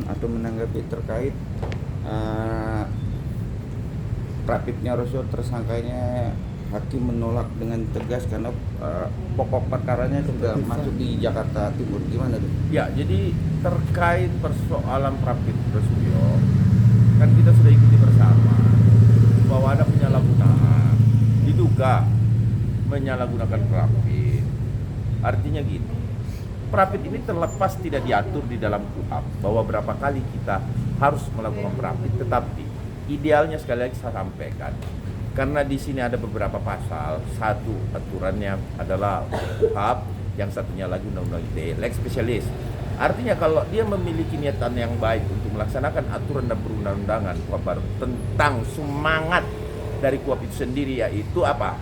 atau menanggapi terkait rapidnya Roso tersangkanya, hakim menolak dengan tegas karena pokok perkaranya sudah masuk di Jakarta Timur. Gimana tuh? Ya, jadi terkait persoalan Rapid Rosudio, kan kita sudah ikuti bersama bahwa ada penyalahgunaan, diduga menyalahgunakan Rapid. Artinya gini, Rapid ini terlepas tidak diatur di dalam KUHP bahwa berapa kali kita harus melakukan Rapid, tetapi idealnya sekali lagi saya sampaikan, karena di sini ada beberapa pasal. Satu aturannya adalah KUHP, yang satunya lagi Undang-Undang ITE, Lex Spesialis. Artinya kalau dia memiliki niatan yang baik untuk melaksanakan aturan dan perundang-undangan KUHP baru tentang semangat dari KUHP itu sendiri, yaitu apa?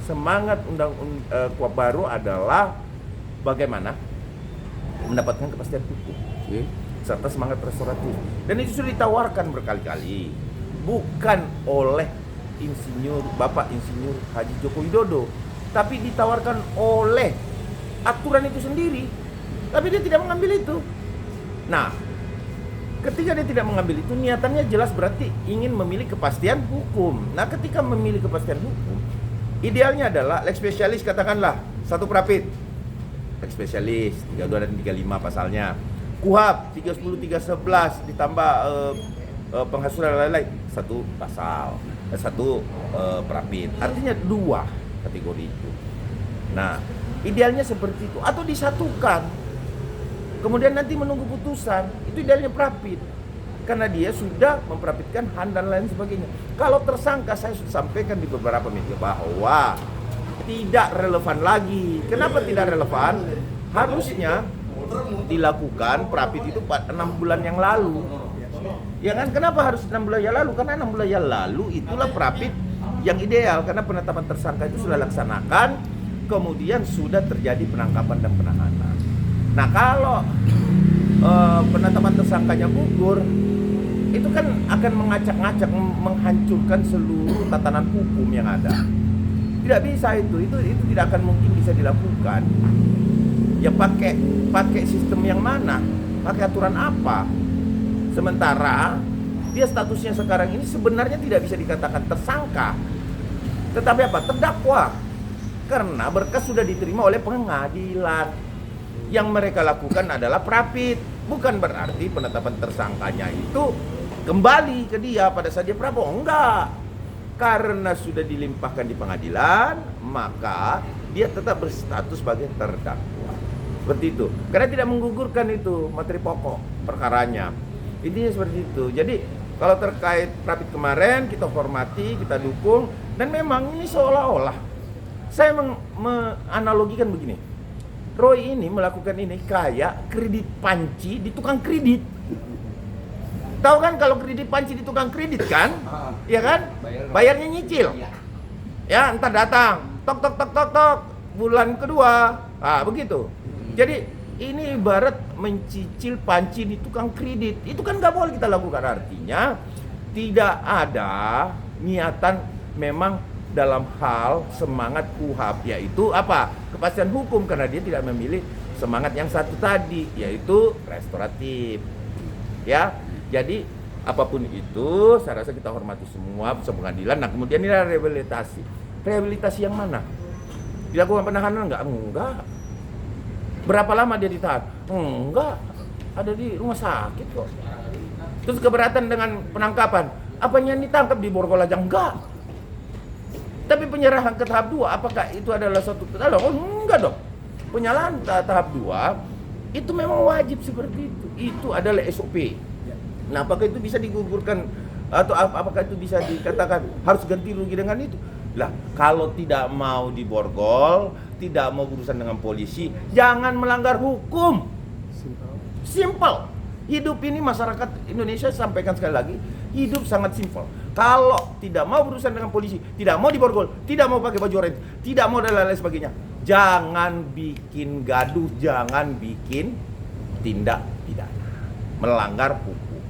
Semangat KUHP baru adalah bagaimana mendapatkan kepastian hukum, serta semangat restoratif. Dan itu sudah ditawarkan berkali-kali, bukan oleh Bapak Insinyur Haji Joko Widodo, tapi ditawarkan oleh aturan itu sendiri. Tapi dia tidak mengambil itu. Nah, ketika dia tidak mengambil itu, niatannya jelas berarti ingin memilih kepastian hukum. Nah, ketika memilih kepastian hukum, idealnya adalah lex spesialis, katakanlah satu Rapid, lex spesialis 32 dan 35 pasalnya. KUHP 310 311 ditambah penghasulan lain-lain, satu pasal, satu Rapid. Artinya dua kategori itu. Nah, idealnya seperti itu, atau disatukan. Kemudian nanti menunggu putusan, itu idealnya Rapid. Karena dia sudah memperapitkan Han dan lain sebagainya. Kalau tersangka, saya sudah sampaikan di beberapa media bahwa tidak relevan lagi. Kenapa tidak relevan? Harusnya dilakukan Rapid itu 6 bulan yang lalu. Ya kan? Kenapa harus 6 bulan yang lalu? Karena 6 bulan yang lalu itulah Rapid yang ideal, karena penetapan tersangka itu sudah laksanakan, kemudian sudah terjadi penangkapan dan penahanan. Nah, kalau penetapan tersangkanya gugur, itu kan akan mengacak-ngacak, menghancurkan seluruh tatanan hukum yang ada. Tidak bisa itu tidak akan mungkin bisa dilakukan. Ya pakai sistem yang mana? Pakai aturan apa? Sementara dia statusnya sekarang ini sebenarnya tidak bisa dikatakan tersangka, tetapi apa? Terdakwa. Karena berkas sudah diterima oleh pengadilan. Yang mereka lakukan adalah Rapid. Bukan berarti penetapan tersangkanya itu kembali ke dia pada saat dia prabowo. Enggak. Karena sudah dilimpahkan di pengadilan, maka dia tetap berstatus sebagai terdakwa. Seperti itu. Karena tidak menggugurkan itu materi pokok perkaranya. Intinya seperti itu. Jadi kalau terkait Rapid kemarin, kita hormati, kita dukung. Dan memang ini seolah-olah saya menganalogikan begini. Roy ini melakukan ini kayak kredit panci di tukang kredit. Tahu kan kalau kredit panci di tukang kredit kan? Iya kan? Bayarnya nyicil. Ya, entar datang, tok, bulan kedua. Begitu. Jadi ini ibarat mencicil panci di tukang kredit. Itu kan nggak boleh kita lakukan. Artinya tidak ada niatan memang dalam hal semangat KUHP, yaitu apa? Kepastian hukum, karena dia tidak memilih semangat yang satu tadi, yaitu restoratif. Ya, jadi apapun itu, saya rasa kita hormati semua pengadilan. Nah, kemudian ini adalah rehabilitasi. Rehabilitasi yang mana? Dilakukan penahanan enggak? Berapa lama dia ditahan? Enggak. Ada di rumah sakit kok. Terus keberatan dengan penangkapan? Apanya ditangkap di Borgol aja? Enggak. Tapi penyerahan ke tahap 2, apakah itu adalah suatu kesalahan? Oh, enggak dong. Penyerahan tahap 2 itu memang wajib seperti itu. Itu adalah SOP. Nah, apakah itu bisa digugurkan atau apakah itu bisa dikatakan harus ganti rugi dengan itu? Lah, kalau tidak mau diborgol, tidak mau berurusan dengan polisi, jangan melanggar hukum. Simple. Hidup ini masyarakat Indonesia, sampaikan sekali lagi, hidup sangat simpel. Kalau tidak mau berurusan dengan polisi, tidak mau diborgol, tidak mau pakai baju oranye, tidak mau dan lain-lain sebagainya, jangan bikin gaduh, jangan bikin tindak pidana, melanggar hukum.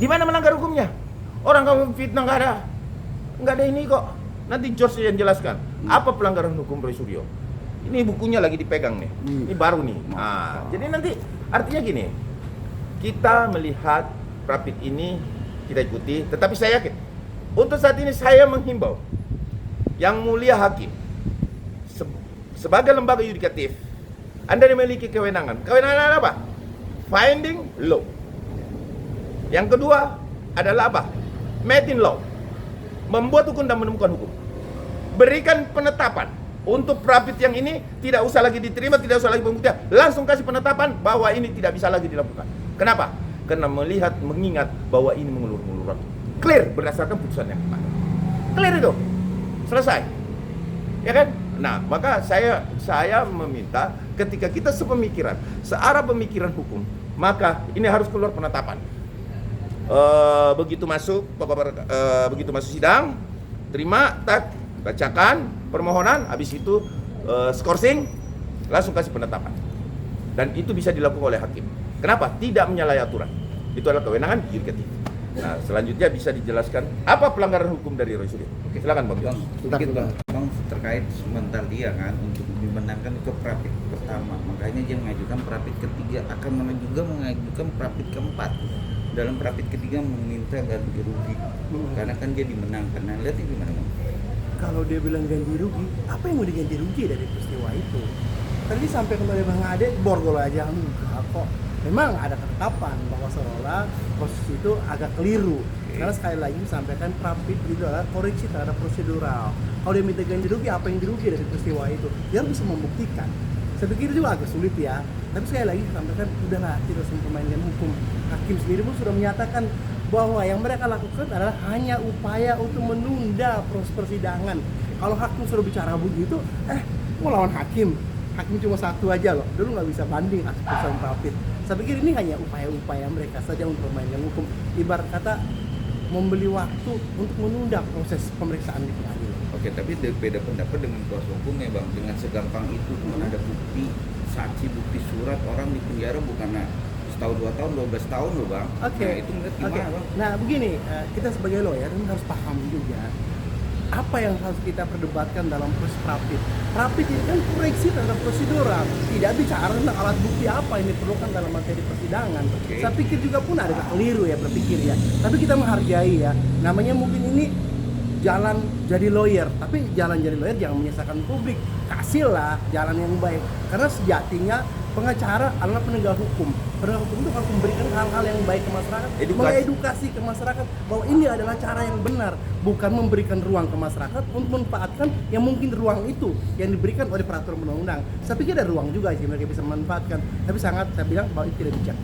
Di mana melanggar hukumnya? Orang kamu fitnah nggak ada ini kok. Nanti George yang jelaskan apa pelanggaran hukum Roy Suryo. Ini bukunya lagi dipegang nih, ini baru nih. Nah, jadi nanti artinya gini. kita melihat Rapid ini kita ikuti, tetapi saya yakin untuk saat ini saya menghimbau yang mulia hakim sebagai lembaga yudikatif, Anda memiliki kewenangan. Kewenangan apa? Finding law. Yang kedua adalah apa? Making law. Membuat hukum dan menemukan hukum. Berikan penetapan untuk Rapid yang ini tidak usah lagi diterima, tidak usah lagi pembuktian. Langsung kasih penetapan bahwa ini tidak bisa lagi dilakukan. Kenapa? Karena mengingat bahwa ini mengulur-ngulur waktu. Clear berdasarkan putusan yang kemarin. Clear itu. Selesai. Ya kan? Nah, maka saya meminta ketika kita sepemikiran, searah pemikiran hukum, maka ini harus keluar penetapan. Begitu masuk sidang, terima, bacakan permohonan, habis itu skorsing, langsung kasih penetapan. Dan itu bisa dilakukan oleh hakim. Kenapa? Tidak menyalahi aturan. Itu adalah kewenangan yudikatif. Nah, selanjutnya bisa dijelaskan apa pelanggaran hukum dari Roy Suryo. Oke, silakan Bang. Sedikit Bang, terkait sebentar dia kan untuk dimenangkan ke Rapid pertama. Makanya dia mengajukan Rapid ketiga, akan juga mengajukan Rapid keempat. Dalam Rapid ketiga meminta ganti rugi. Karena kan dia dimenangkan. Nah, lihat ini gimana Bang? Kalau dia bilang ganti rugi, apa yang mau diganti rugi dari peristiwa itu? Tadi sampai kemarin Bang Ade, borgol aja enggak kok. Memang ada ketetapan bahwa seolah proses itu agak keliru. Karena sekali lagi disampaikan Rapid itu adalah koreksi terhadap prosedural. Kalau dia minta ganti rugi, apa yang dirugi dari peristiwa itu? Dia harus bisa membuktikan. Saya pikir juga agak sulit ya. Tapi sekali lagi disampaikan, udahlah tidak usah mempermainkan hukum. Hakim sendiri pun sudah menyatakan bahwa yang mereka lakukan adalah hanya upaya untuk menunda proses persidangan. Kalau hakim sudah bicara begitu, mau lawan hakim cuma satu aja loh. Dulu nggak bisa banding atas putusan Rapid. Saya pikir ini hanya upaya-upaya mereka saja untuk mempermainkan hukum. Ibarat kata membeli waktu untuk menunda proses pemeriksaan di pengadilan. Oke, tapi beda pendapat dengan kuasa hukumnya Bang. Dengan segampang itu, ada bukti saksi, bukti surat, orang di penjara bukan setahun, 2 tahun, 12 tahun loh Bang. Oke. Nah, itu ngeliat gimana Bang? Nah begini, kita sebagai lawyer harus paham juga apa yang harus kita perdebatkan dalam proses Rapid. Rapid ini kan koreksi terhadap prosedural, tidak bicara tentang alat bukti apa yang diperlukan dalam materi persidangan. Okay. Saya pikir juga pun ada keliru ya berpikir ya. Tapi kita menghargai ya. Namanya mungkin ini jalan jadi lawyer, tapi jalan jadi lawyer jangan menyesatkan publik. Kasihlah jalan yang baik. Karena sejatinya pengacara adalah penegak hukum. Penegak hukum itu harus memberikan hal-hal yang baik ke masyarakat, mengedukasi ke masyarakat bahwa ini adalah cara yang benar, bukan memberikan ruang ke masyarakat untuk memanfaatkan yang mungkin ruang itu yang diberikan oleh peraturan undang-undang. Saya pikir ada ruang juga sih mereka bisa memanfaatkan, tapi sangat saya bilang bahwa itu tidak bijak.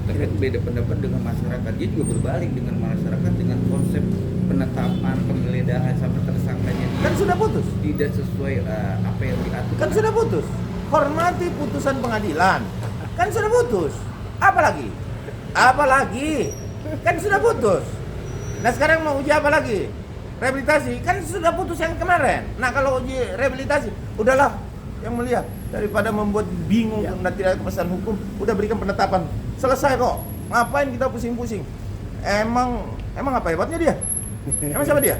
Tapi beda pendapat dengan masyarakat, dia juga berbalik dengan masyarakat dengan konsep penetapan, penggeledahan sampai tersangkanya Kan sudah putus. tidak sesuai apa yang diatur. Kan sudah putus. Hormati putusan pengadilan. Kan sudah putus. Apalagi? Kan sudah putus. Nah sekarang mau uji apa lagi? Rehabilitasi. Kan sudah putus yang kemarin. Nah kalau uji rehabilitasi, udahlah yang mulia, daripada membuat bingung dan tidak ada kepastian hukum, udah berikan penetapan. Selesai kok. Ngapain kita pusing-pusing? Emang apa hebatnya dia? Emang siapa dia?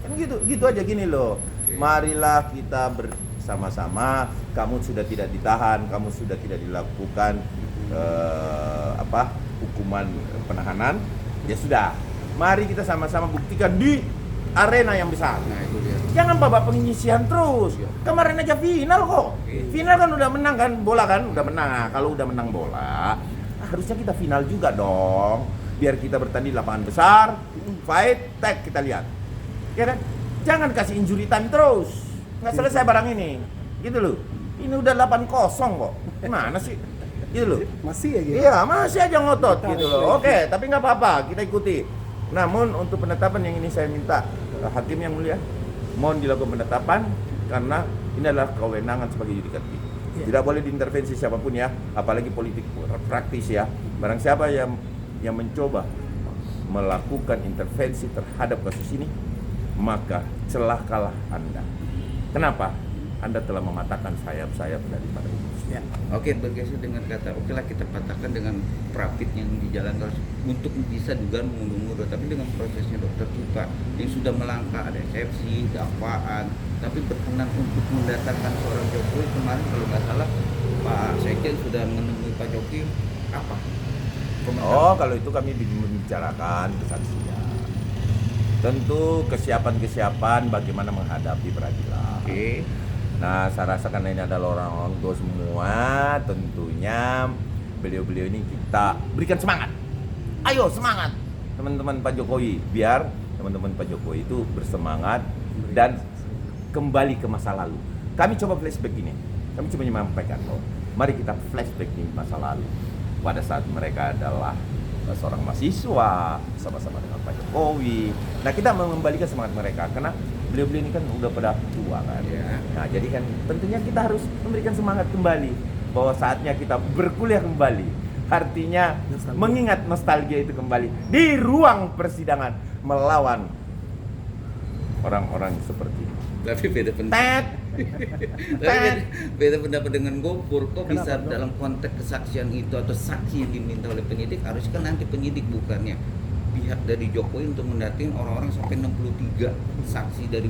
Kan gitu aja gini loh. Marilah kita bersama-sama. Kamu sudah tidak ditahan, kamu sudah tidak dilakukan hukuman penahanan. Ya sudah. Mari kita sama-sama buktikan di arena yang besar. Nah, itu dia. Jangan babak pengisian terus. Kemarin aja final kok. Final kan udah menang kan, bola kan udah menang. Nah, kalau udah menang bola, harusnya kita final juga dong. Biar kita bertanding di lapangan besar, fight, tag kita lihat. Ya kan? Jangan kasih injury time terus. Nggak selesai barang ini. Gitu loh. Ini udah 8-0 kok. Gimana sih? Gitu loh. Masih aja. Iya, masih aja ngotot gitu loh. Oke, tapi nggak apa-apa, kita ikuti. Namun untuk penetapan yang ini saya minta hakim yang mulia, mohon dilakukan penetapan karena ini adalah kewenangan sebagai yudikatif. Tidak boleh diintervensi siapapun ya, apalagi politik praktis ya. Barang siapa yang mencoba melakukan intervensi terhadap kasus ini, maka celakalah Anda. Kenapa? Anda telah mematahkan sayap-sayap daripada itu. Ya. Oke, bergeser dengan kata, oke lah kita patahkan dengan Rapid yang dijalankan untuk bisa dugaan mengundur-undur, tapi dengan prosesnya Dokter Tuka yang sudah melangkah, ada eksepsi, dakwaan, tapi berkenan untuk mendatangkan seorang Jokowi kemarin kalau nggak salah Pak Sekjen sudah menemui Pak Jokowi apa? Oh, kalau itu kami membicarakan kesaksian. Tentu kesiapan bagaimana menghadapi peradilan. Oke. Nah, saya rasa karena ini adalah orang-orang tua semua, tentunya beliau-beliau ini kita berikan semangat. Ayo semangat teman-teman Pak Jokowi, biar teman-teman Pak Jokowi itu bersemangat dan kembali ke masa lalu. Kami coba flashback ini. Kami coba menyampaikan bahwa mari kita flashback di masa lalu. Pada saat mereka adalah seorang mahasiswa sama-sama dengan Pak Jokowi. Nah, kita mengembalikan semangat mereka karena beliau-beliau ini kan udah pada tua kan. Ya. Nah, jadi kan tentunya kita harus memberikan semangat kembali bahwa saatnya kita berkuliah kembali. Artinya Nostalgia. mengingat nostalgia itu kembali di ruang persidangan melawan orang-orang seperti ini. Tapi beda pendapat. Tet. Tapi beda pendapat dengan Gopur. Kok Kenapa, bisa Bro? dalam konteks kesaksian itu atau saksi yang diminta oleh penyidik harusnya kan nanti penyidik bukannya pihak dari Jokowi untuk mendating orang-orang sampai 63 saksi dari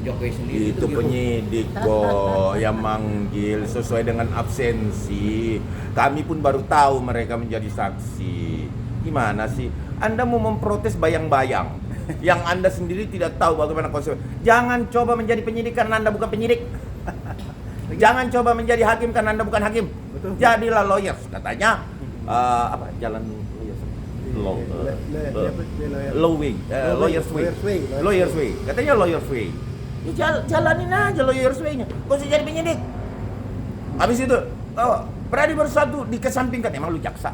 Jokowi sendiri Itu gimana? penyidik kok yang manggil sesuai dengan absensi. Kami pun baru tahu mereka menjadi saksi. Gimana sih? Anda mau memprotes bayang-bayang yang Anda sendiri tidak tahu bagaimana konsep. Jangan coba menjadi penyidik karena Anda bukan penyidik. Jangan coba menjadi hakim karena Anda bukan hakim. Betul. Jadilah lawyers katanya. Apa jalan lawyers? Law way, lawyers way. Lawyers way. Katanya lawyers way. Ya, jalanin aja lawyers way-nya. Kok usah jadi penyidik. Habis itu, Pradi bersatu dikesampingkan. Emang lu jaksa?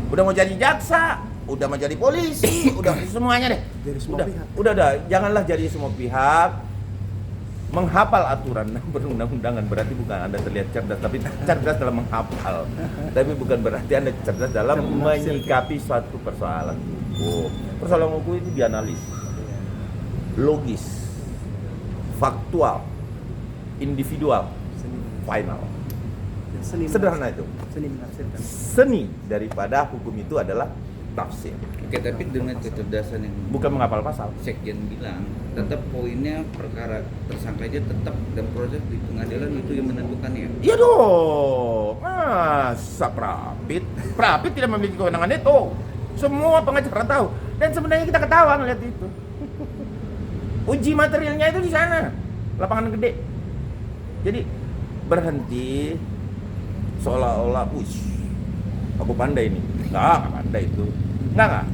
Udah mau jadi jaksa, udah mau jadi polisi, udah semuanya deh. Jadi semua udah, pihak. udah, janganlah jadi semua pihak. Menghafal aturan perundang-undangan berarti bukan Anda terlihat cerdas, tapi cerdas dalam menghafal. Tapi bukan berarti Anda cerdas dalam menyikapi suatu persoalan hukum. Persoalan hukum itu dianalisis, logis, faktual, individual, final. Sederhana itu. Seni menafsirkan. Seni daripada hukum itu adalah tafsir, Oke, tapi dengan kecerdasan yang bukan menghafal pasal. Sekjen bilang tetap poinnya perkara tersangkanya tetap dan proses di pengadilan itu yang menentukannya. Iya dong, masa Prapit tidak memiliki kewenangan itu. Semua pengacara tahu, dan sebenarnya kita ketawa ngeliat itu. Uji materialnya itu di sana, lapangan gede. Jadi berhenti seolah-olah, aku pandai nih. Nggak pandai itu. Nggak.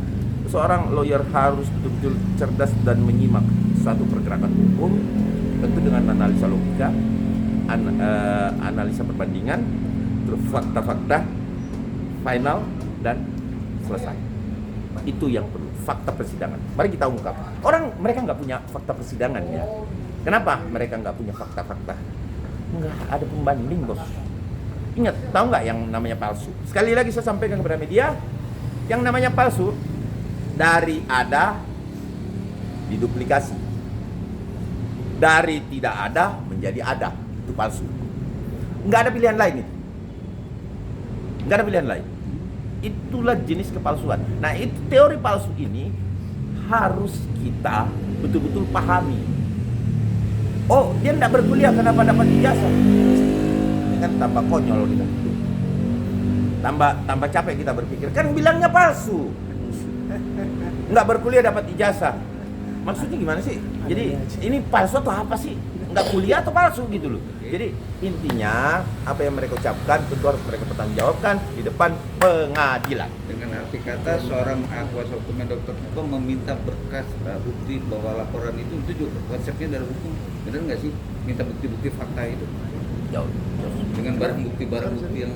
Seorang lawyer harus betul-betul cerdas dan menyimak satu pergerakan hukum, tentu dengan analisa logika, analisa perbandingan, terus fakta-fakta, final, dan selesai. Itu yang perlu, fakta persidangan. Mari kita ungkap. Mereka nggak punya fakta persidangan ya. Kenapa mereka nggak punya fakta-fakta? Nggak ada pembanding, bos. Ingat, tahu nggak yang namanya palsu? Sekali lagi saya sampaikan kepada media, yang namanya palsu dari ada diduplikasi, dari tidak ada menjadi ada, itu palsu. Nggak ada pilihan lain itu. Nggak ada pilihan lain. Itulah jenis kepalsuan. Nah, itu teori palsu ini harus kita betul-betul pahami. Oh, dia tidak berkuliah kenapa dapat ijazah? Ini kan tambah konyol kita. Tambah capek kita berpikir. Kan bilangnya palsu. Nggak berkuliah dapat ijazah. Maksudnya gimana sih? Jadi ini palsu atau apa sih? Nggak kuliah atau palsu gitu loh. Jadi intinya apa yang mereka ucapkan tentu harus mereka pertanggungjawabkan di depan pengadilan. Dengan arti kata seorang kuasa hukum dokter hukum meminta berkas bukti bahwa laporan itu juga konsepnya dari hukum, benar nggak sih? Minta bukti-bukti fakta itu Jauh. dengan barang bukti yang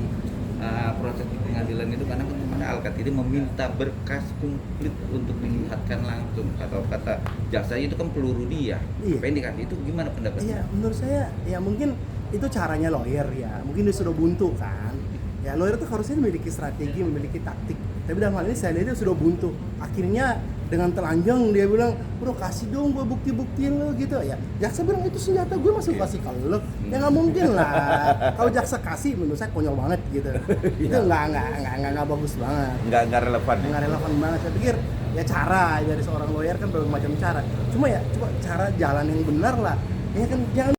proses di pengadilan itu karena kan pada Alkat ini meminta berkas komplit untuk dilihatkan langsung atau kata jaksa itu kan peluru dia. Iya. Pendek kan itu gimana pendapatnya? Iya, menurut saya ya mungkin itu caranya lawyer ya. Mungkin dia sudah buntu kan. Ya lawyer itu harusnya memiliki strategi, memiliki taktik. Tapi dalam hal ini saya lihat dia sudah buntu. Akhirnya dengan telanjang dia bilang, bro kasih dong gue bukti-buktiin lo gitu ya. Jaksa bilang itu senjata gue masih kasih ke lo. Ya nggak mungkin lah. Kalau jaksa kasih menurut saya konyol banget gitu. Itu nggak bagus banget. Nggak relevan. Nggak relevan banget. Saya pikir ya cara dari seorang lawyer kan berbagai macam cara. Cuma ya coba cara jalan yang benar lah. Ya kan jangan.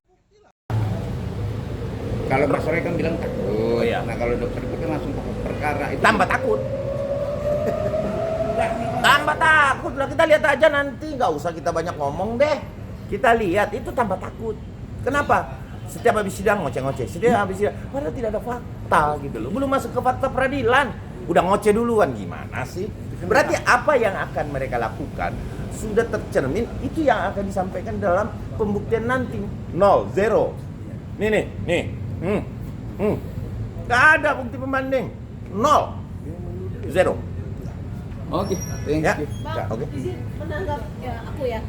Kalau Mas Roy kan bilang takut. Iya. Nah kalau dokter itu kan langsung pokok perkara perkara itu tambah takut. Tambah takut lah, kita lihat aja nanti, nggak usah kita banyak ngomong deh. Kita lihat itu tambah takut. Kenapa? Setiap habis sidang ngoceh-ngoceh, setiap habis sidang, padahal tidak ada fakta gitu loh. Belum masuk ke fakta peradilan, udah ngoceh duluan, gimana sih? Berarti apa yang akan mereka lakukan sudah tercermin, itu yang akan disampaikan dalam pembuktian nanti. 0, 0. Nih. Gak ada bukti pembanding. 0, 0. oke, thank Ya. you. Bang, Oke. izin menanggap ya aku ya.